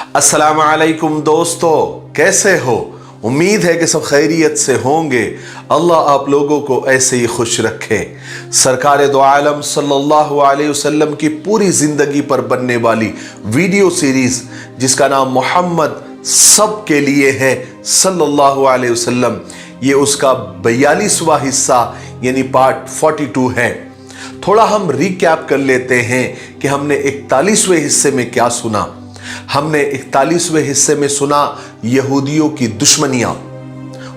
अस्सलाम वालेकुम दोस्तों, कैसे हो? उम्मीद है कि सब खैरियत से होंगे। अल्लाह आप लोगों को ऐसे ही खुश रखे। सरकार दो आलम सल्लल्लाहु अलैहि वसल्लम की पूरी जिंदगी पर बनने वाली वीडियो सीरीज जिसका नाम मोहम्मद सब के लिए है सल्लल्लाहु अलैहि वसल्लम, ये उसका 42वां हिस्सा यानी पार्ट 42 है। थोड़ा हम रिकैप कर लेते हैं कि हमने 41वें हिस्से में क्या सुना। हमने 41वें हिस्से में सुना यहूदियों की दुश्मनियां,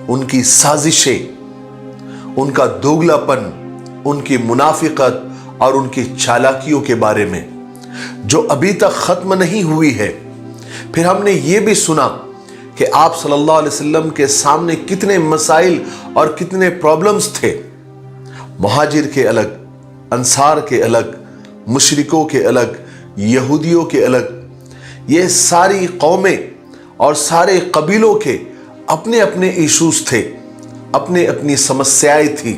उनकी साजिशें, उनका दोगलापन, उनकी मुनाफिकत और उनकी चालाकियों के बारे में जो अभी तक खत्म नहीं हुई है। फिर हमने ये भी सुना कि आप सल्लल्लाहु अलैहि वसल्लम के सामने कितने मसाइल और कितने प्रॉब्लम्स थे। मुहाजिर के अलग, अंसार के अलग, मुशरिकों के अलग, यहूदियों के अलग, ये सारी कौमें और सारे कबीलों के अपने अपने इश्यूज थे, अपने अपनी समस्याएं थी।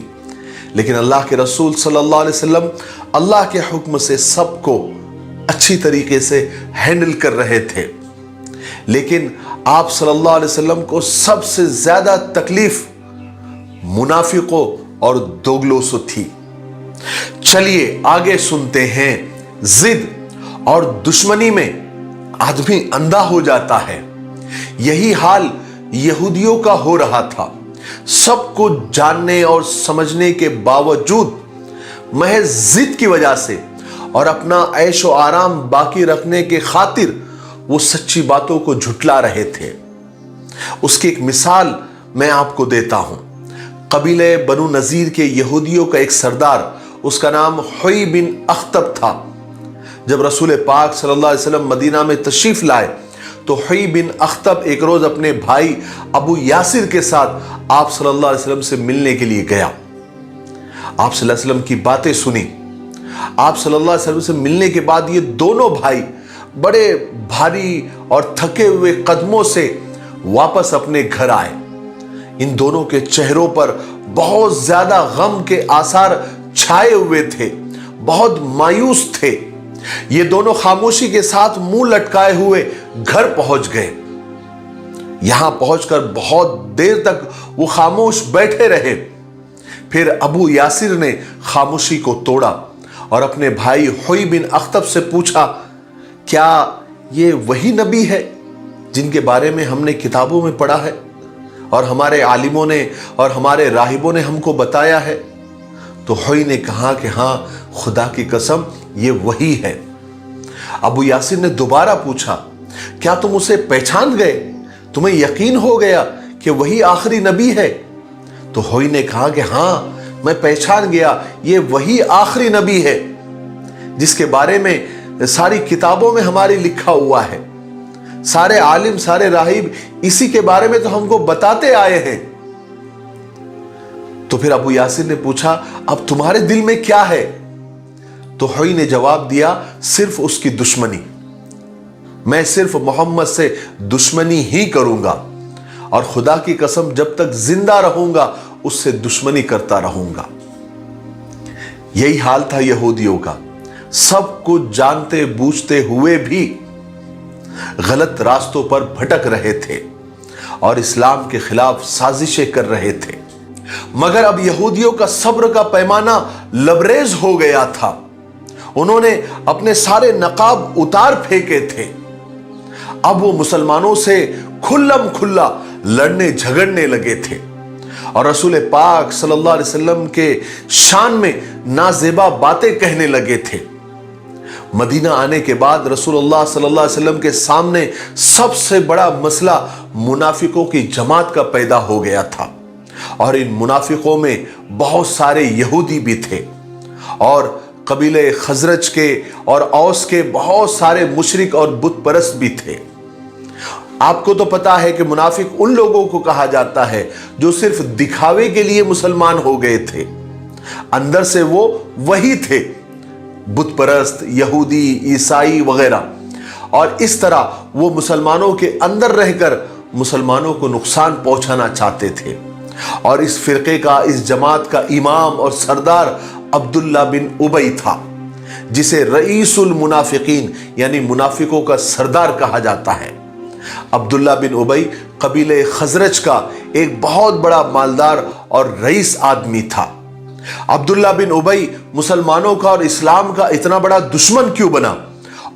लेकिन अल्लाह के रसूल सल्लल्लाहु अलैहि वसल्लम अल्लाह के हुक्म से सबको अच्छी तरीके से हैंडल कर रहे थे। लेकिन आप सल्लल्लाहु अलैहि वसल्लम को सबसे ज्यादा तकलीफ मुनाफिकों और दोगलों से थी। चलिए आगे सुनते हैं। जिद और दुश्मनी में आदमी अंधा हो जाता है। यही हाल यहूदियों का हो रहा था। सब कुछ जानने और समझने के बावजूद महज जिद की वजह से और अपना ऐशो आराम बाकी रखने के खातिर वो सच्ची बातों को झुटला रहे थे। उसकी एक मिसाल मैं आपको देता हूं। कबीले बनु नजीर के यहूदियों का एक सरदार, उसका नाम हुई बिन अख्तब था। जब रसूल पाक सल्लल्लाहु अलैहि वसल्लम मदीना में तशरीफ लाए तो हुई बिन अख्तब एक रोज अपने भाई अबू यासिर के साथ आप सल्लल्लाहु अलैहि वसल्लम से मिलने के लिए गया। आप सल्लल्लाहु अलैहि वसल्लम की बातें सुनी। आप सल्लल्लाहु अलैहि वसल्लम से मिलने के बाद ये दोनों भाई बड़े भारी और थके हुए कदमों से वापस अपने घर आए। इन दोनों के चेहरों पर बहुत ज्यादा गम के आसार छाए हुए थे, बहुत मायूस थे। ये दोनों खामोशी के साथ मुंह लटकाए हुए घर पहुंच गए। यहां पहुंचकर बहुत देर तक वो खामोश बैठे रहे। फिर अबू यासिर ने खामोशी को तोड़ा और अपने भाई हुई बिन अख्तब से पूछा, क्या ये वही नबी है जिनके बारे में हमने किताबों में पढ़ा है और हमारे आलिमों ने और हमारे राहिबों ने हमको बताया है? तो हुई ने कहा कि हां, खुदा की कसम ये वही है। अबू यासिर ने दोबारा पूछा, क्या तुम उसे पहचान गए? तुम्हें यकीन हो गया कि वही आखिरी नबी है? तो हुई ने कहा कि हां, मैं पहचान गया, ये वही आखिरी नबी है जिसके बारे में सारी किताबों में हमारी लिखा हुआ है। सारे आलिम, सारे राहिब इसी के बारे में तो हमको बताते आए हैं। तो फिर अबू यासिर ने पूछा, अब तुम्हारे दिल में क्या है? तो हुई ने जवाब दिया, सिर्फ उसकी दुश्मनी। मैं सिर्फ मोहम्मद से दुश्मनी ही करूंगा और खुदा की कसम जब तक जिंदा रहूंगा उससे दुश्मनी करता रहूंगा। यही हाल था यहूदियों का। सब कुछ जानते बूझते हुए भी गलत रास्तों पर भटक रहे थे और इस्लाम के खिलाफ साजिशें कर रहे थे। मगर अब यहूदियों का सब्र का पैमाना लबरेज हो गया था। उन्होंने अपने सारे नकाब उतार फेंके थे। अब वो मुसलमानों से खुल्लम खुल्ला लड़ने झगड़ने लगे थे और रसूल पाक सल्लल्लाहु अलैहि वसल्लम के शान में नाजेबा बातें कहने लगे थे। मदीना आने के बाद रसूलुल्लाह सल्लल्लाहु अलैहि वसल्लम के सामने सबसे बड़ा मसला मुनाफिकों की जमात का पैदा हो गया था और इन मुनाफिकों में बहुत सारे यहूदी भी थे और कबीले खजरज के और औस के बहुत सारे मुशरिक और बुत परस्त भी थे। आपको तो पता है कि मुनाफिक उन लोगों को कहा जाता है जो सिर्फ दिखावे के लिए मुसलमान हो गए थे, अंदर से वो वही थे, बुत परस्त, यहूदी, ईसाई वगैरह। और इस तरह वो मुसलमानों के अंदर रहकर मुसलमानों को नुकसान पहुंचाना चाहते थे। और इस फिरके का, इस जमात का इमाम और सरदार अब्दुल्ला बिन उबई था, जिसे रईसुल मुनाफिकीन यानी मुनाफिकों का सरदार कहा जाता है। عبداللہ بن ابی قبیلے خزرج کا ایک بہت بڑا مالدار اور رئیس آدمی تھا۔ عبداللہ بن ابی مسلمانوں کا اور اسلام کا اتنا بڑا دشمن کیوں بنا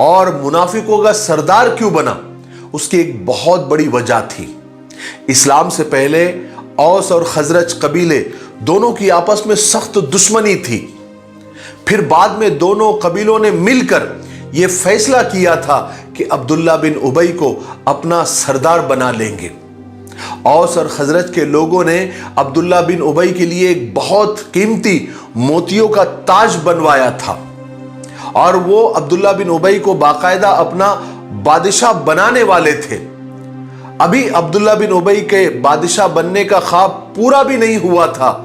اور منافقوں کا سردار کیوں بنا؟ اس کی ایک بہت بڑی وجہ تھی۔ اسلام سے پہلے اوس اور خزرج قبیلے دونوں کی آپس میں سخت دشمنی تھی۔ پھر بعد میں دونوں قبیلوں نے مل کر یہ فیصلہ کیا تھا کہ عبداللہ بن ابی کو اپنا سردار بنا لیں گے۔ اوس اور خزرج کے لوگوں نے عبداللہ بن ابی کے لیے ایک بہت قیمتی موتیوں کا تاج بنوایا تھا اور وہ عبداللہ بن ابی کو باقاعدہ اپنا بادشاہ بنانے والے تھے۔ ابھی عبداللہ بن ابی کے بادشاہ بننے کا خواب پورا بھی نہیں ہوا تھا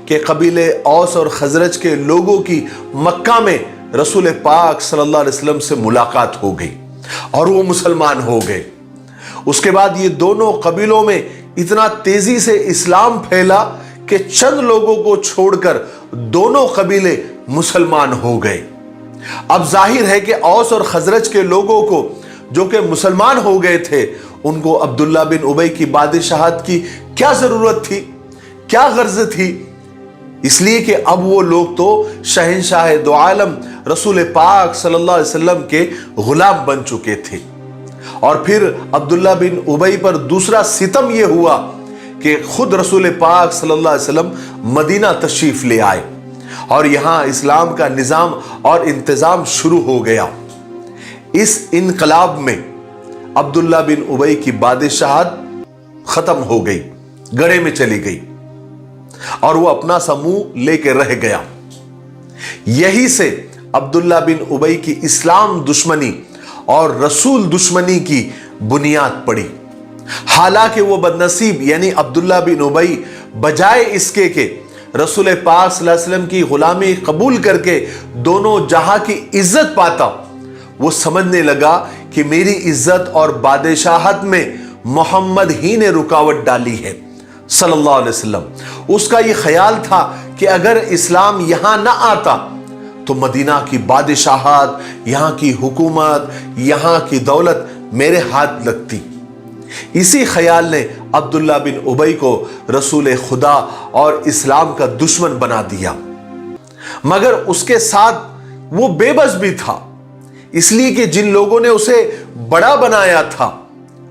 کہ قبیلے اوس اور خزرج کے لوگوں کی مکہ میں رسول پاک صلی اللہ علیہ وسلم سے ملاقات ہو گئی اور وہ مسلمان ہو گئے۔ اس کے بعد یہ دونوں قبیلوں میں اتنا تیزی سے اسلام پھیلا کہ چند لوگوں کو چھوڑ کر دونوں قبیلے مسلمان ہو گئے۔ اب ظاہر ہے کہ اوس اور خزرج کے لوگوں کو جو کہ مسلمان ہو گئے تھے، ان کو عبداللہ بن ابی کی بادشاہت کی کیا ضرورت تھی، کیا غرض تھی؟ اس لیے کہ اب وہ لوگ تو شہنشاہ دو عالم رسول پاک صلی اللہ علیہ وسلم کے غلام بن چکے تھے۔ اور پھر عبداللہ بن ابی پر دوسرا ستم یہ ہوا کہ خود رسول پاک صلی اللہ علیہ وسلم مدینہ تشریف لے آئے اور یہاں اسلام کا نظام اور انتظام شروع ہو گیا۔ اس انقلاب میں عبداللہ بن ابی کی بادشاہت ختم ہو گئی، گڑے میں چلی گئی اور وہ اپنا سا منہ لے کے رہ گیا۔ یہی سے عبداللہ بن ابی کی اسلام دشمنی اور رسول دشمنی کی بنیاد پڑی۔ حالانکہ وہ بدنصیب یعنی عبداللہ بن ابی بجائے اس کے کہ رسول پاک صلی اللہ علیہ وسلم کی غلامی قبول کر کے دونوں جہاں کی عزت پاتا، وہ سمجھنے لگا کہ میری عزت اور بادشاہت میں محمد ہی نے رکاوٹ ڈالی ہے صلی اللہ علیہ وسلم۔ اس کا یہ خیال تھا کہ اگر اسلام یہاں نہ آتا تو مدینہ کی بادشاہت، یہاں کی حکومت، یہاں کی دولت میرے ہاتھ لگتی۔ اسی خیال نے عبداللہ بن ابی کو رسول خدا اور اسلام کا دشمن بنا دیا، مگر اس کے ساتھ وہ بے بس بھی تھا، اس لیے کہ جن لوگوں نے اسے بڑا بنایا تھا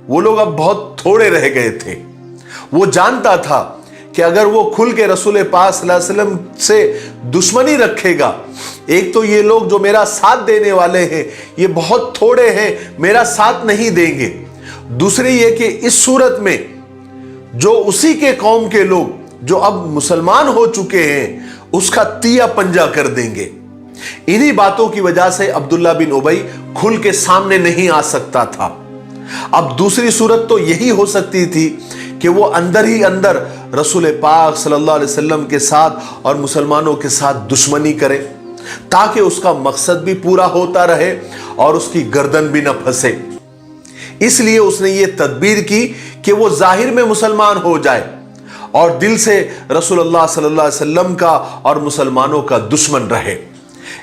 وہ لوگ اب بہت تھوڑے رہ گئے تھے۔ وہ جانتا تھا کہ اگر وہ کھل کے رسول پاک صلی اللہ علیہ وسلم سے دشمنی رکھے گا، ایک تو یہ لوگ جو میرا ساتھ دینے والے ہیں یہ بہت تھوڑے ہیں، میرا ساتھ نہیں دیں گے، دوسری یہ کہ اس صورت میں جو اسی کے قوم کے لوگ جو اب مسلمان ہو چکے ہیں اس کا تیا پنجا کر دیں گے۔ انہی باتوں کی وجہ سے عبداللہ بن ابی کھل کے سامنے نہیں آ سکتا تھا۔ اب دوسری صورت تو یہی ہو سکتی تھی کہ وہ اندر ہی اندر رسول پاک صلی اللہ علیہ وسلم کے ساتھ اور مسلمانوں کے ساتھ دشمنی کرے تاکہ اس کا مقصد بھی پورا ہوتا رہے اور اس کی گردن بھی نہ پھنسے۔ اس لیے اس نے یہ تدبیر کی کہ وہ ظاہر میں مسلمان ہو جائے اور دل سے رسول اللہ صلی اللہ علیہ وسلم کا اور مسلمانوں کا دشمن رہے۔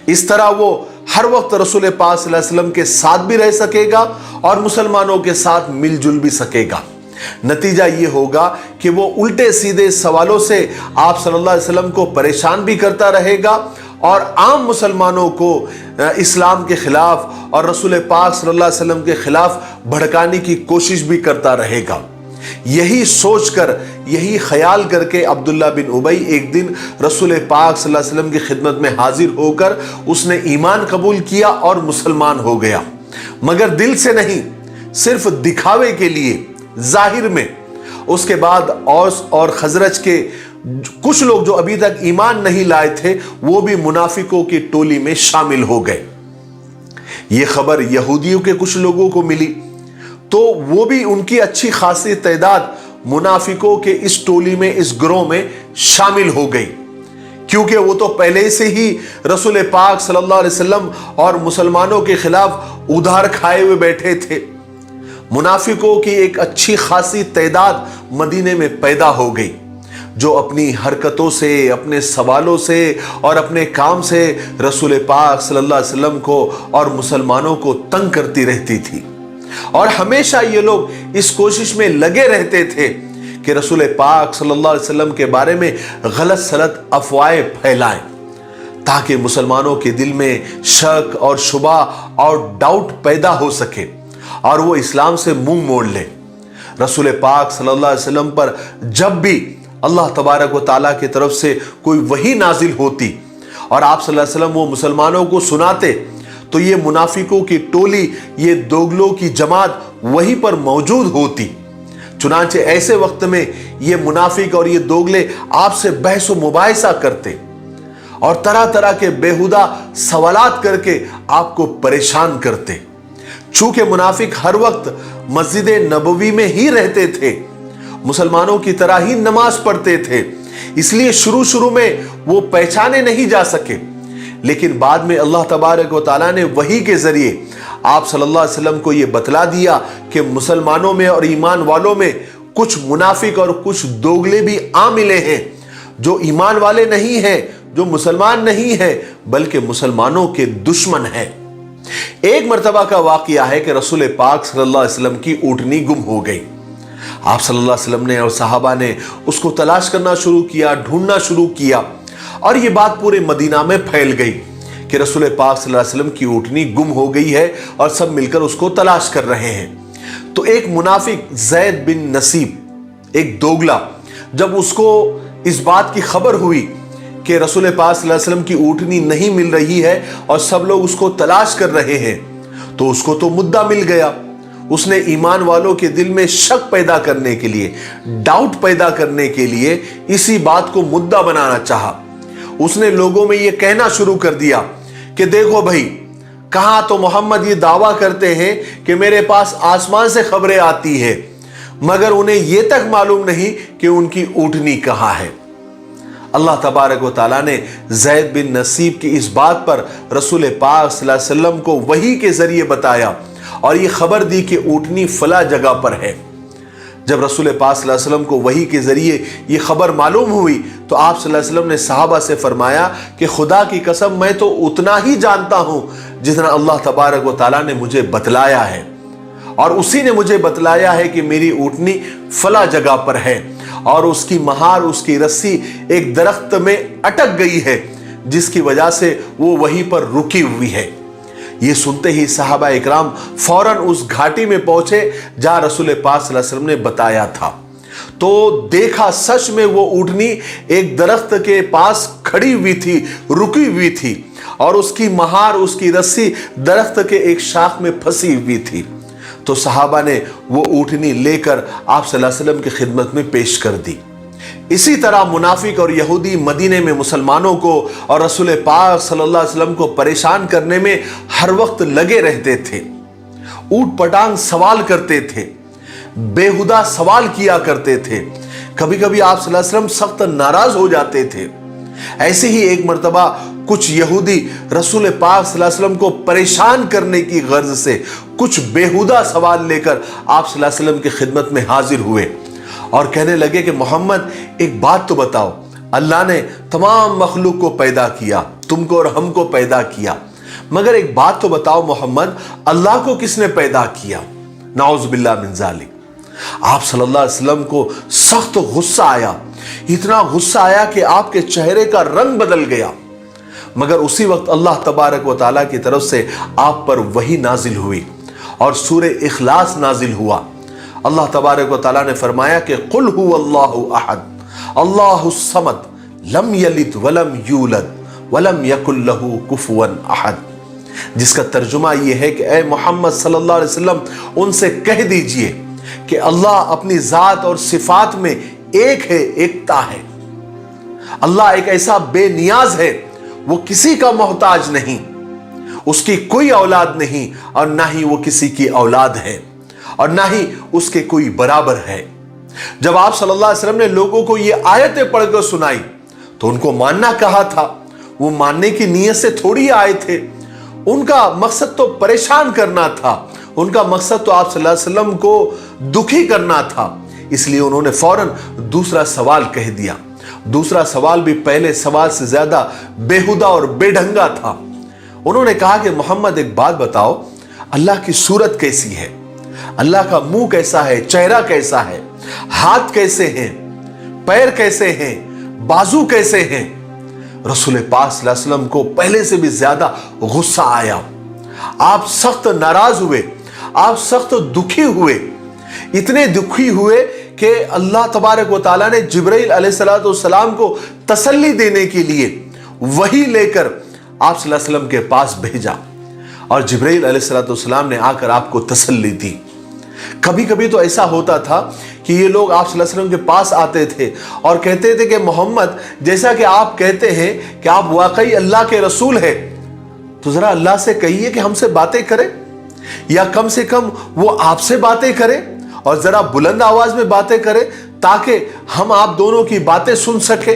اس طرح وہ ہر وقت رسول پاک صلی اللہ علیہ وسلم کے ساتھ بھی رہ سکے گا اور مسلمانوں کے ساتھ مل جل بھی سکے گا۔ نتیجہ یہ ہوگا کہ وہ الٹے سیدھے سوالوں سے آپ صلی اللہ علیہ وسلم کو پریشان بھی کرتا رہے گا اور عام مسلمانوں کو اسلام کے خلاف اور رسول پاک صلی اللہ علیہ وسلم کے خلاف بھڑکانے کی کوشش بھی کرتا رہے گا۔ یہی سوچ کر، یہی خیال کر کے عبداللہ بن ابی ایک دن رسول پاک صلی اللہ علیہ وسلم کی خدمت میں حاضر ہو کر اس نے ایمان قبول کیا اور مسلمان ہو گیا، مگر دل سے نہیں، صرف دکھاوے کے لیے، ظاہر میں۔ اس کے بعد اوس اور خزرج کے کچھ لوگ جو ابھی تک ایمان نہیں لائے تھے وہ بھی منافقوں کی ٹولی میں شامل ہو گئے۔ یہ خبر یہودیوں کے کچھ لوگوں کو ملی تو وہ بھی ان کی اچھی خاصی تعداد منافقوں کے اس ٹولی میں، اس گروہ میں شامل ہو گئی، کیونکہ وہ تو پہلے سے ہی رسول پاک صلی اللہ علیہ وسلم اور مسلمانوں کے خلاف ادھار کھائے ہوئے بیٹھے تھے۔ منافقوں کی ایک اچھی خاصی تعداد مدینے میں پیدا ہو گئی جو اپنی حرکتوں سے، اپنے سوالوں سے اور اپنے کام سے رسول پاک صلی اللہ علیہ وسلم کو اور مسلمانوں کو تنگ کرتی رہتی تھی۔ اور ہمیشہ یہ لوگ اس کوشش میں لگے رہتے تھے کہ رسول پاک صلی اللہ علیہ وسلم کے بارے میں غلط سلط افواہیں پھیلائیں، تاکہ مسلمانوں کے دل میں شک اور شبہ اور ڈاؤٹ پیدا ہو سکے اور وہ اسلام سے منہ موڑ لے۔ رسول پاک صلی اللہ علیہ وسلم پر جب بھی اللہ تبارک و تعالیٰ کی طرف سے کوئی وحی نازل ہوتی اور آپ صلی اللہ علیہ وسلم وہ مسلمانوں کو سناتے تو یہ منافقوں کی ٹولی، یہ دوگلوں کی جماعت وہیں پر موجود ہوتی۔ چنانچہ ایسے وقت میں یہ منافق اور یہ دوگلے آپ سے بحث و مباحثہ کرتے اور طرح طرح کے بیہودہ سوالات کر کے آپ کو پریشان کرتے۔ چونکہ منافق ہر وقت مسجد نبوی میں ہی رہتے تھے، مسلمانوں کی طرح ہی نماز پڑھتے تھے، اس لیے شروع میں وہ پہچانے نہیں جا سکے، لیکن بعد میں اللہ تبارک و تعالیٰ نے وحی کے ذریعے آپ صلی اللہ علیہ وسلم کو یہ بتلا دیا کہ مسلمانوں میں اور ایمان والوں میں کچھ منافق اور کچھ دوگلے بھی آ ملے ہیں، جو ایمان والے نہیں ہیں، جو مسلمان نہیں ہیں، بلکہ مسلمانوں کے دشمن ہیں۔ ایک مرتبہ کا واقعہ ہے کہ رسول پاک صلی اللہ علیہ وسلم کی اونٹنی گم ہو گئی۔ آپ صلی اللہ علیہ وسلم نے اور صحابہ نے اس کو تلاش کرنا شروع کیا، ڈھونڈنا شروع کیا، اور یہ بات پورے مدینہ میں پھیل گئی کہ رسول پاک صلی اللہ علیہ وسلم کی اونٹنی گم ہو گئی ہے اور سب مل کر اس کو تلاش کر رہے ہیں۔ تو ایک منافق زید بن نصیب، ایک دوگلا، جب اس کو اس بات کی خبر ہوئی کہ رسول پاک صلی اللہ علیہ وسلم کی اونٹنی نہیں مل رہی ہے اور سب لوگ اس کو تلاش کر رہے ہیں، تو اس کو تو مدعا مل گیا۔ اس نے ایمان والوں کے دل میں شک پیدا کرنے کے لیے، ڈاؤٹ پیدا کرنے کے لیے اسی بات کو مدعا بنانا چاہا۔ اس نے لوگوں میں یہ کہنا شروع کر دیا کہ دیکھو بھائی، کہاں تو محمد یہ دعویٰ کرتے ہیں کہ میرے پاس آسمان سے خبریں آتی ہیں، مگر انہیں یہ تک معلوم نہیں کہ ان کی اونٹنی کہاں ہے۔ اللہ تبارک و تعالیٰ نے زید بن نصیب کی اس بات پر رسول پاک صلی اللہ علیہ وسلم کو وحی کے ذریعے بتایا اور یہ خبر دی کہ اونٹنی فلاں جگہ پر ہے۔ جب رسول پاک صلی اللہ علیہ وسلم کو وحی کے ذریعے یہ خبر معلوم ہوئی تو آپ صلی اللہ علیہ وسلم نے صحابہ سے فرمایا کہ خدا کی قسم میں تو اتنا ہی جانتا ہوں جتنا اللہ تبارک و تعالیٰ نے مجھے بتلایا ہے، اور اسی نے مجھے بتلایا ہے کہ میری اونٹنی فلاں جگہ پر ہے اور اس کی مہار، اس کی رسی ایک درخت میں اٹک گئی ہے، جس کی وجہ سے وہ وہیں پر رکی ہوئی ہے۔ یہ سنتے ہی صحابہ اکرام فوراً اس گھاٹی میں پہنچے جہاں رسول پاک صلی اللہ علیہ وسلم نے بتایا تھا، تو دیکھا سچ میں وہ اونٹنی ایک درخت کے پاس کھڑی ہوئی تھی، رکی ہوئی تھی، اور اس کی مہار، اس کی رسی درخت کے ایک شاخ میں پھنسی ہوئی تھی۔ تو صحابہ نے وہ اونٹنی لے کر آپ صلی اللہ علیہ وسلم کی خدمت میں پیش کر دی۔ اسی طرح منافق اور یہودی مدینے میں مسلمانوں کو اور رسول پاک صلی اللہ علیہ وسلم کو پریشان کرنے میں ہر وقت لگے رہتے تھے، اوٹ پٹانگ سوال کرتے تھے، بیہودہ سوال کیا کرتے تھے، کبھی کبھی آپ صلی اللہ علیہ وسلم سخت ناراض ہو جاتے تھے۔ ایسے ہی ایک مرتبہ کچھ یہودی رسول پاک صلی اللہ علیہ وسلم کو پریشان کرنے کی غرض سے کچھ بیہودہ سوال لے کر آپ صلی اللہ علیہ وسلم کی خدمت میں حاضر ہوئے اور کہنے لگے کہ محمد ایک بات تو بتاؤ، اللہ نے تمام مخلوق کو پیدا کیا، تم کو اور ہم کو پیدا کیا، مگر ایک بات تو بتاؤ محمد، اللہ کو کس نے پیدا کیا؟ نعوذ باللہ من ذالک۔ آپ صلی اللہ علیہ وسلم کو سخت غصہ آیا، اتنا غصہ آیا کہ آپ کے چہرے کا رنگ بدل گیا، مگر اسی وقت اللہ تبارک و تعالیٰ کی طرف سے آپ پر وحی نازل ہوئی اور سورہ اخلاص نازل ہوا۔ اللہ تبارک و تعالیٰ نے فرمایا کہ قل هو اللہ احد اللہ الصمد لم یلد ولم یولد ولم یکن لہ کفوا احد، جس کا ترجمہ یہ ہے کہ اے محمد صلی اللہ علیہ وسلم ان سے کہہ دیجئے کہ اللہ اپنی ذات اور صفات میں ایک ہے، ایکتا ہے۔ اللہ ایک ایسا بے نیاز ہے، وہ کسی کا محتاج نہیں، اس کی کوئی اولاد نہیں اور نہ ہی وہ کسی کی اولاد ہے اور نہ ہی اس کے کوئی برابر ہے۔ جب آپ صلی اللہ علیہ وسلم نے لوگوں کو یہ آیتیں پڑھ کر سنائی تو ان کو ماننا کہا تھا، وہ ماننے کی نیت سے تھوڑی آئے تھے، ان کا مقصد تو پریشان کرنا تھا، ان کا مقصد تو آپ صلی اللہ علیہ وسلم کو دکھی کرنا تھا، اس لیے انہوں نے فوراً دوسرا سوال کہہ دیا۔ دوسرا سوال بھی پہلے سوال سے زیادہ بیہودہ اور بے ڈھنگا تھا۔ انہوں نے کہا کہ محمد ایک بات بتاؤ، اللہ کی صورت کیسی ہے؟ اللہ کا मुंह कैसा है, चेहरा कैसा है, हाथ कैसे हैं, पैर कैसे हैं, बाजू कैसे हैं। रसूल पाक सल्लल्लाहु अलैहि वसल्लम को पहले से भी ज्यादा गुस्सा आया। आप सख्त नाराज हुए, आप सख्त दुखी हुए, इतने दुखी हुए कि अल्लाह तबारक व तआला ने जिब्राइल अलैहिस्सलाम को तसल्ली देने के लिए वही लेकर आप सल्लल्लाहु अलैहि वसल्लम के पास भेजा और जिब्राइल अलैहिस्सलाम ने आकर आपको तसल्ली दी। कभी कभी तो ऐसा होता था कि ये लोग आप सल्लल्लाहु अलैहि वसल्लम के पास आते थे और कहते थे कि मोहम्मद, जैसा कि आप कहते हैं कि आप वाकई अल्लाह के रसूल हैं, तो जरा अल्लाह से कहिए कि हमसे बातें करें, या कम से कम वो आपसे बातें करें और जरा बुलंद आवाज में बातें करें ताकि हम आप दोनों की बातें सुन सके।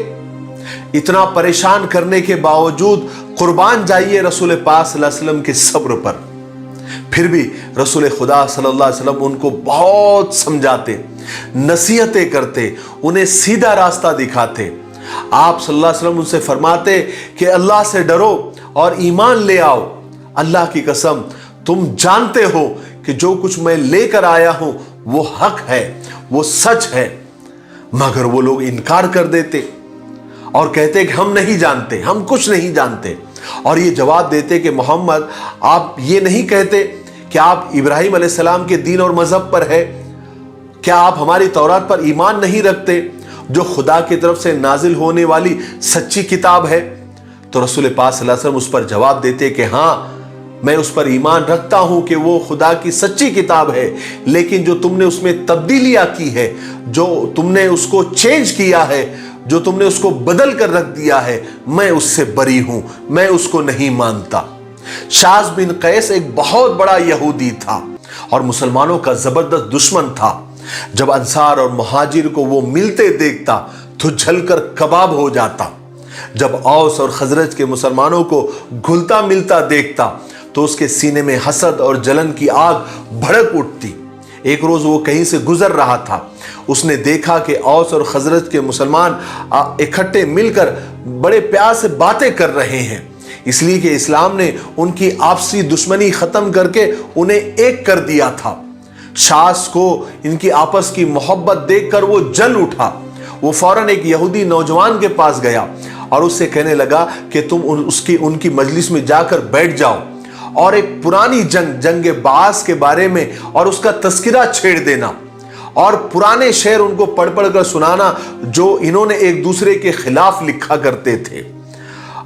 इतना परेशान करने के बावजूद कुर्बान जाइए रसूल पाक सल्लल्लाहु अलैहि वसल्लम के सब्र पर। फिर भी रसूल खुदा सल्लल्लाहु अलैहि वसल्लम उनको बहुत समझाते, नसीहतें करते, उन्हें सीधा रास्ता दिखाते। आप सल्लल्लाहु अलैहि वसल्लम उनसे फरमाते कि अल्लाह से डरो और ईमान ले आओ। अल्लाह की कसम, तुम जानते हो कि जो कुछ मैं लेकर आया हूं वो हक है, वो सच है। मगर वो लोग इनकार कर देते और कहते कि हम नहीं जानते, हम कुछ नहीं जानते। और ये जवाब देते कि मोहम्मद, आप ये नहीं कहते कि आप इब्राहिम अलैहिस्सलाम के दीन और मजहब पर है? क्या आप हमारी तौरात पर ईमान नहीं रखते जो खुदा की तरफ से नाजिल होने वाली सच्ची किताब है? तो रसूल पाक सल्लल्लाहु अलैहि वसल्लम उस पर जवाब देते कि हाँ, मैं उस पर ईमान रखता हूं कि वो खुदा की सच्ची किताब है, लेकिन जो तुमने उसमें तब्दीलियां की है, जो तुमने उसको चेंज किया है, जो तुमने उसको बदल कर रख दिया है, मैं उससे बरी हूं, मैं उसको नहीं मानता। शाज बिन कैस एक बहुत बड़ा यहूदी था और मुसलमानों का जबरदस्त दुश्मन था। जब अंसार और मुहाजिर को वो मिलते देखता तो जलकर कबाब हो जाता। जब औस और खजरज के मुसलमानों को घुलता मिलता देखता तो उसके सीने में हसद और जलन की आग भड़क उठती। एक रोज वो कहीं से गुजर रहा था, उसने देखा कि औस और खजरज के मुसलमान इकट्ठे मिलकर बड़े प्यार से बातें कर रहे हैं, इसलिए कि इस्लाम ने उनकी आपसी दुश्मनी खत्म करके उन्हें एक कर दिया था। शास को इनकी आपस की मोहब्बत देखकर वो जल उठा। वो फौरन एक यहूदी नौजवान के पास गया और उससे कहने लगा कि तुम उनकी मजलिस में जाकर बैठ जाओ और एक पुरानी जंग बास के बारे में और उसका तस्किरा छेड़ देना और पुराने शेर उनको पढ़ पढ़ कर सुनाना जो इन्होंने एक दूसरे के खिलाफ लिखा करते थे।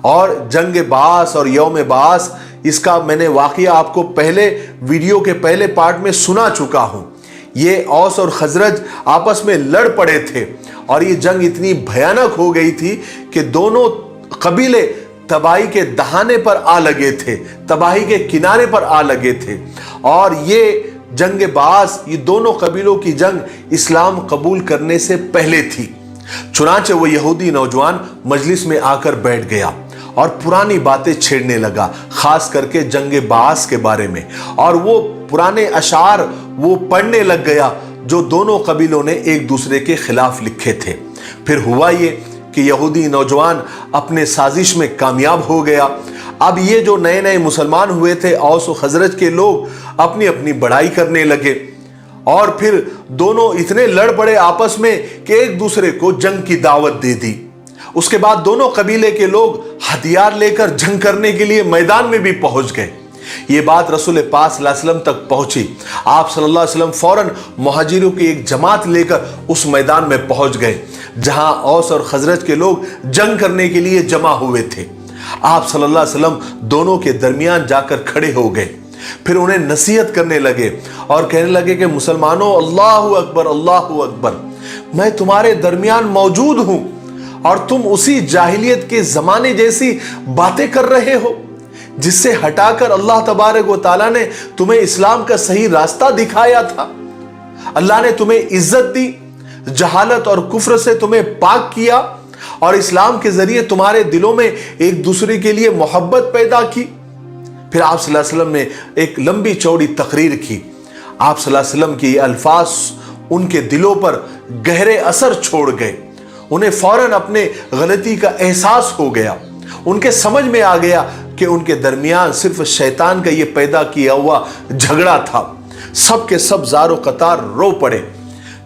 और जंग बास और यौम बास, इसका मैंने वाकया आपको पहले वीडियो के पहले पार्ट में सुना चुका हूं। ये औस और खजरज आपस में लड़ पड़े थे और ये जंग इतनी भयानक हो गई थी कि दोनों कबीले तबाही के दहाने पर आ लगे थे, तबाही के किनारे पर आ लगे थे। और ये जंग बास, ये दोनों कबीलों की जंग इस्लाम कबूल करने से पहले थी। चुनांचे वो यहूदी नौजवान मजलिस में आकर बैठ गया और पुरानी बातें छेड़ने लगा, खास करके जंग बास के बारे में, और वो पुराने अशार वो पढ़ने लग गया जो दोनों कबीलों ने एक दूसरे के खिलाफ लिखे थे। फिर हुआ ये कि यहूदी नौजवान अपने साजिश में कामयाब हो गया। अब ये जो नए नए मुसलमान हुए थे, औस और खजरज के लोग, अपनी अपनी बड़ाई करने लगे और फिर दोनों इतने लड़ पड़े आपस में कि एक दूसरे को जंग की दावत दे दी। उसके बाद दोनों कबीले के लोग हथियार लेकर जंग करने के लिए मैदान में भी पहुंच गए। ये बात रसूल पाक सल्लल्लाहु अलैहि वसल्लम तक पहुंची। आप सल्लल्लाहु अलैहि वसल्लम फौरन मुहाजिरों की एक जमात लेकर उस मैदान में पहुंच गए जहां औस और खजरज के लोग जंग करने के लिए जमा हुए थे। आप सल्लल्लाहु अलैहि वसल्लम दोनों के दरमियान जाकर खड़े हो गए। फिर उन्हें नसीहत करने लगे और कहने लगे कि मुसलमानों, अल्लाहु अकबर, अल्लाहु अकबर, मैं तुम्हारे दरमियान मौजूद हूं और तुम उसी जाहिलियत के जमाने जैसी बातें कर रहे हो जिससे हटाकर अल्लाह तबारक व तआला ने तुम्हें इस्लाम का सही रास्ता दिखाया था। अल्लाह ने तुम्हें इज्जत दी, जहालत और कुफ्र से तुम्हें पाक किया और इस्लाम के जरिए तुम्हारे दिलों में एक दूसरे के लिए मोहब्बत पैदा की। फिर आप सल्लल्लाहु अलैहि वसल्लम ने एक लंबी चौड़ी तकरीर की। आप सल्लल्लाहु अलैहि वसल्लम के ये अल्फाज उनके दिलों पर गहरे असर छोड़ गए। उन्हें फौरन अपने गलती का एहसास हो गया। उनके समझ में आ गया कि उनके दरमियान सिर्फ शैतान का ये पैदा किया हुआ झगड़ा था। सब के सब ज़ारो कतार रो पड़े।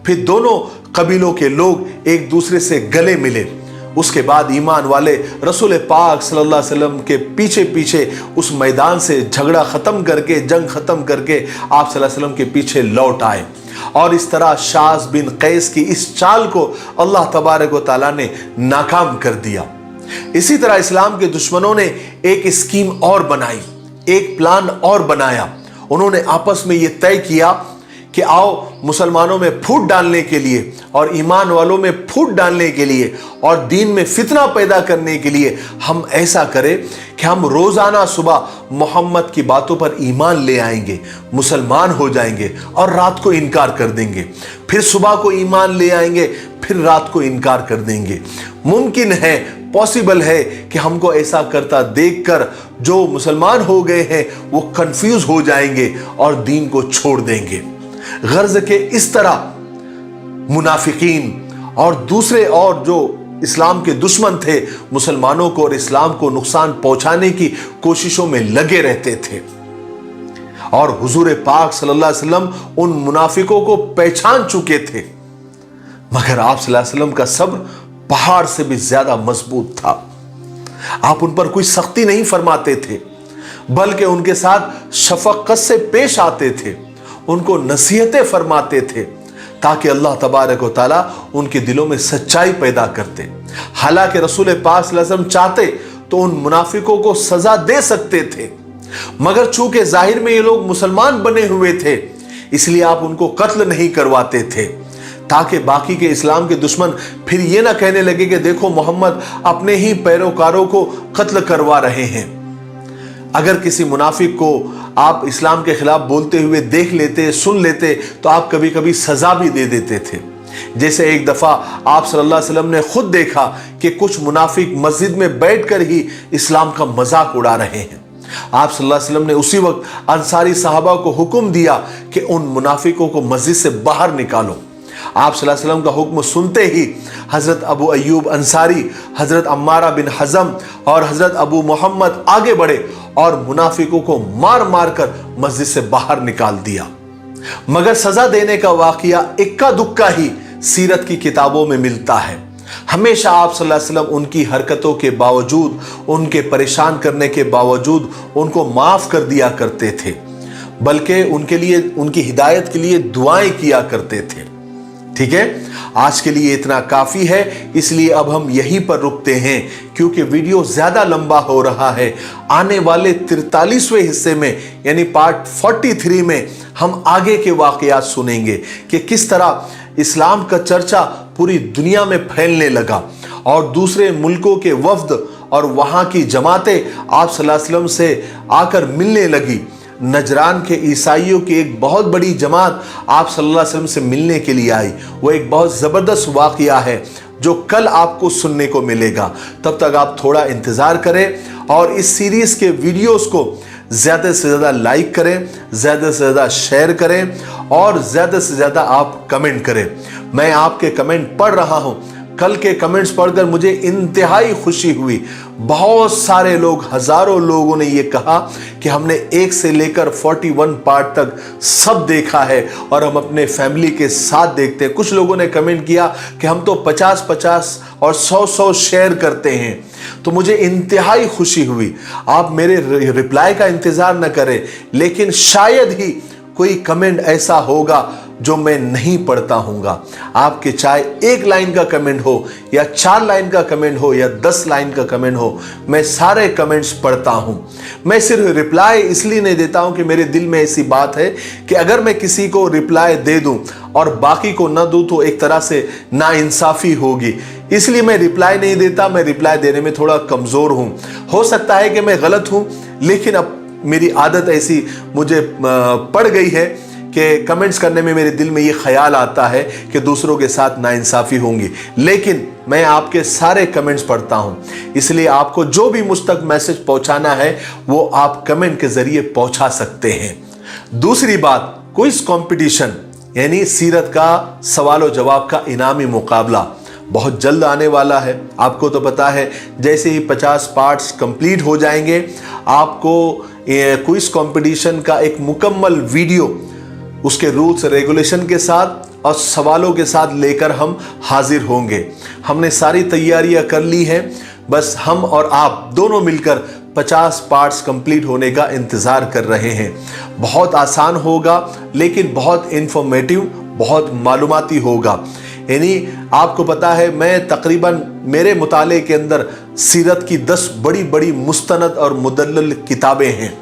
फिर दोनों कबीलों के लोग एक दूसरे से गले मिले। उसके बाद ईमान वाले रसूल पाक सल्लल्लाहु अलैहि वसल्लम के पीछे पीछे उस मैदान से झगड़ा ख़त्म करके, जंग ख़त्म करके आप सल्लल्लाहु अलैहि वसल्लम के पीछे लौट आए। और इस तरह शाज़ बिन कैस की इस चाल को अल्लाह तबारक व तआला ने नाकाम कर दिया। इसी तरह इस्लाम के दुश्मनों ने एक स्कीम और बनाई, एक प्लान और बनाया। उन्होंने आपस में ये तय किया कि आओ मुसलमानों में फूट डालने के लिए और ईमान वालों में फूट डालने के लिए और दीन में फितना पैदा करने के लिए हम ऐसा करें कि हम रोज़ाना सुबह मोहम्मद की बातों पर ईमान ले आएंगे, मुसलमान हो जाएंगे और रात को इनकार कर देंगे। फिर सुबह को ईमान ले आएंगे, फिर रात को इनकार कर देंगे। मुमकिन है, पॉसिबल है कि हमको ऐसा करता देखकर जो मुसलमान हो गए हैं वो कंफ्यूज हो जाएंगे और दीन को छोड़ देंगे। गर्ज के इस तरह मुनाफिकीन और दूसरे और जो इस्लाम के दुश्मन थे मुसलमानों को और इस्लाम को नुकसान पहुंचाने की कोशिशों में लगे रहते थे। और हुजूर पाक सल्लल्लाहु अलैहि वसल्लम उन मुनाफिकों को पहचान चुके थे, मगर आप सल्लल्लाहु अलैहि वसल्लम का सब्र पहाड़ से भी ज्यादा मजबूत था। आप उन पर कोई सख्ती नहीं फरमाते थे, बल्कि उनके साथ शफकत से पेश आते थे, उनको नसीहतें फरमाते थे ताकि अल्लाह तबारक व तआला उनके दिलों में सच्चाई पैदा करते। हालांकि रसूल पाक सल्लल्लाहु अलैहि वसल्लम चाहते तो उन मुनाफिकों को सजा दे सकते थे, मगर चूंकि जाहिर में ये लोग मुसलमान बने हुए थे इसलिए आप उनको कत्ल नहीं करवाते थे, ताकि बाकी के इस्लाम के दुश्मन फिर ये ना कहने लगे कि देखो मोहम्मद अपने ही पैरोकारों को कत्ल करवा रहे हैं। अगर किसी मुनाफिक को आप इस्लाम के खिलाफ बोलते हुए देख लेते, सुन लेते, तो आप कभी कभी सजा भी दे देते थे। जैसे एक दफा आप सल्लल्लाहु अलैहि वसल्लम ने खुद देखा कि कुछ मुनाफिक मस्जिद में बैठकर ही इस्लाम का मजाक उड़ा रहे हैं। आप सल्लल्लाहु अलैहि वसल्लम ने उसी वक्त अंसारी साहबा को हुक्म दिया कि उन मुनाफिकों को मस्जिद से बाहर निकालो। आप सल्लल्लाहु अलैहि वसल्लम का हुक्म सुनते ही हजरत अबू अय्यूब अंसारी, हजरत अम्मारा बिन हज़म और हजरत अबू मोहम्मद आगे बढ़े और मुनाफिकों को मार मार कर मस्जिद से बाहर निकाल दिया। मगर सजा देने का वाकया इक्का दुक्का ही सीरत की किताबों में मिलता है। हमेशा आप सल्लल्लाहु अलैहि वसल्लम उनकी हरकतों के बावजूद, उनके परेशान करने के बावजूद उनको माफ कर दिया करते थे, बल्कि उनके लिए, उनकी हिदायत के लिए दुआएं किया करते थे। ठीक है, आज के लिए इतना काफी है, इसलिए अब हम यहीं पर रुकते हैं क्योंकि वीडियो ज्यादा लंबा हो रहा है। आने वाले 43वें हिस्से में यानी पार्ट 43 में हम आगे के वाकयात सुनेंगे कि किस तरह इस्लाम का चर्चा पूरी दुनिया में फैलने लगा और दूसरे मुल्कों के वफ्द और वहां की जमातें आप सल्लल्लाहु अलैहि वसल्लम से आकर मिलने लगी। नजरान के ईसाइयों की एक बहुत बड़ी जमात आप सल्लल्लाहु अलैहि वसल्लम से मिलने के लिए आई। वो एक बहुत ज़बरदस्त वाक़या है जो कल आपको सुनने को मिलेगा। तब तक आप थोड़ा इंतज़ार करें और इस सीरीज़ के वीडियोस को ज़्यादा से ज़्यादा लाइक करें, ज़्यादा से ज़्यादा शेयर करें और ज़्यादा से ज़्यादा आप कमेंट करें। मैं आपके कमेंट पढ़ रहा हूँ। कल के कमेंट्स पढ़कर मुझे इंतहाई खुशी हुई। बहुत सारे लोग, हजारों लोगों ने ये कहा कि हमने 1 से लेकर 41 पार्ट तक सब देखा है और हम अपने फैमिली के साथ देखते हैं। कुछ लोगों ने कमेंट किया कि हम तो 50-50 और 100-100 शेयर करते हैं। तो मुझे इंतहाई खुशी हुई। आप मेरे रिप्लाई का इंतजार न करें, लेकिन शायद ही कोई कमेंट ऐसा होगा जो मैं नहीं पढ़ता हूँगा। आपके चाहे 1 लाइन का कमेंट हो या 4 लाइन का कमेंट हो या 10 लाइन का कमेंट हो, मैं सारे कमेंट्स पढ़ता हूँ। मैं सिर्फ रिप्लाई इसलिए नहीं देता हूँ कि मेरे दिल में ऐसी बात है कि अगर मैं किसी को रिप्लाई दे दूँ और बाकी को न दूँ तो एक तरह से नाइंसाफ़ी होगी, इसलिए मैं रिप्लाई नहीं देता। मैं रिप्लाई देने में थोड़ा कमज़ोर हूँ। हो सकता है कि मैं गलत हूँ, लेकिन अब मेरी आदत ऐसी मुझे पड़ गई है कि कमेंट्स करने में मेरे दिल में ये ख्याल आता है कि दूसरों के साथ नाइंसाफ़ी होंगी, लेकिन मैं आपके सारे कमेंट्स पढ़ता हूँ। इसलिए आपको जो भी मुझ तक मैसेज पहुँचाना है वो आप कमेंट के ज़रिए पहुँचा सकते हैं। दूसरी बात, क्विज कंपटीशन यानी सीरत का सवाल और जवाब का इनामी मुकाबला बहुत जल्द आने वाला है। आपको तो पता है, जैसे ही 50 पार्ट्स कंप्लीट हो जाएंगे आपको क्विज कंपटीशन का एक मुकम्मल वीडियो उसके रूल्स रेगुलेशन के साथ और सवालों के साथ लेकर हम हाजिर होंगे। हमने सारी तैयारियां कर ली हैं, बस हम और आप दोनों मिलकर 50 पार्ट्स कंप्लीट होने का इंतज़ार कर रहे हैं। बहुत आसान होगा लेकिन बहुत इंफॉर्मेटिव, बहुत मालूमाती होगा। यानी आपको पता है, मैं तकरीबन मेरे मुताले के अंदर सीरत की 10 बड़ी बड़ी मुस्तनद और मुदल्लल किताबें हैं।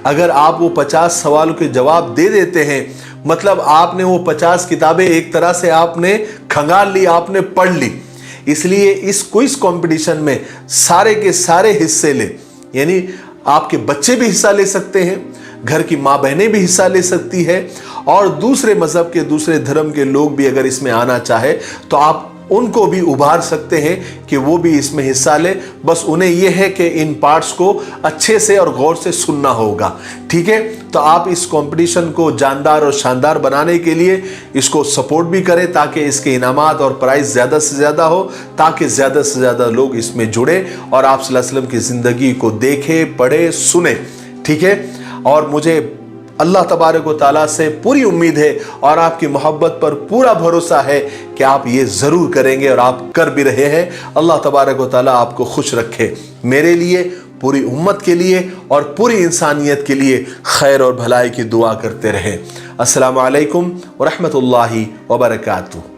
अगर आप वो 50 सवालों के जवाब दे देते हैं, मतलब आपने वो 50 किताबें एक तरह से आपने खंगाल ली, आपने पढ़ ली। इसलिए इस क्विज कंपटीशन में सारे के सारे हिस्से ले, यानी आपके बच्चे भी हिस्सा ले सकते हैं, घर की माँ बहनें भी हिस्सा ले सकती है, और दूसरे मजहब के, दूसरे धर्म के लोग भी अगर इसमें आना चाहे तो आप उनको भी उभार सकते हैं कि वो भी इसमें हिस्सा ले। बस उन्हें यह है कि इन पार्ट्स को अच्छे से और गौर से सुनना होगा। ठीक है, तो आप इस कंपटीशन को जानदार और शानदार बनाने के लिए इसको सपोर्ट भी करें ताकि इसके इनामात और प्राइस ज़्यादा से ज़्यादा हो, ताकि ज़्यादा से ज़्यादा लोग इसमें जुड़े और आप सल्लल्लाहु अलैहि वसल्लम की ज़िंदगी को देखें, पढ़े, सुने। ठीक है, और मुझे अल्लाह तबारक व तआला से पूरी उम्मीद है और आपकी मोहब्बत पर पूरा भरोसा है कि आप ये ज़रूर करेंगे और आप कर भी रहे हैं। अल्लाह तबारक व तआला आपको खुश रखे। मेरे लिए, पूरी उम्मत के लिए और पूरी इंसानियत के लिए खैर और भलाई की दुआ करते रहें। अस्सलामु अलैकुम व रहमतुल्लाहि व बरकातुहू।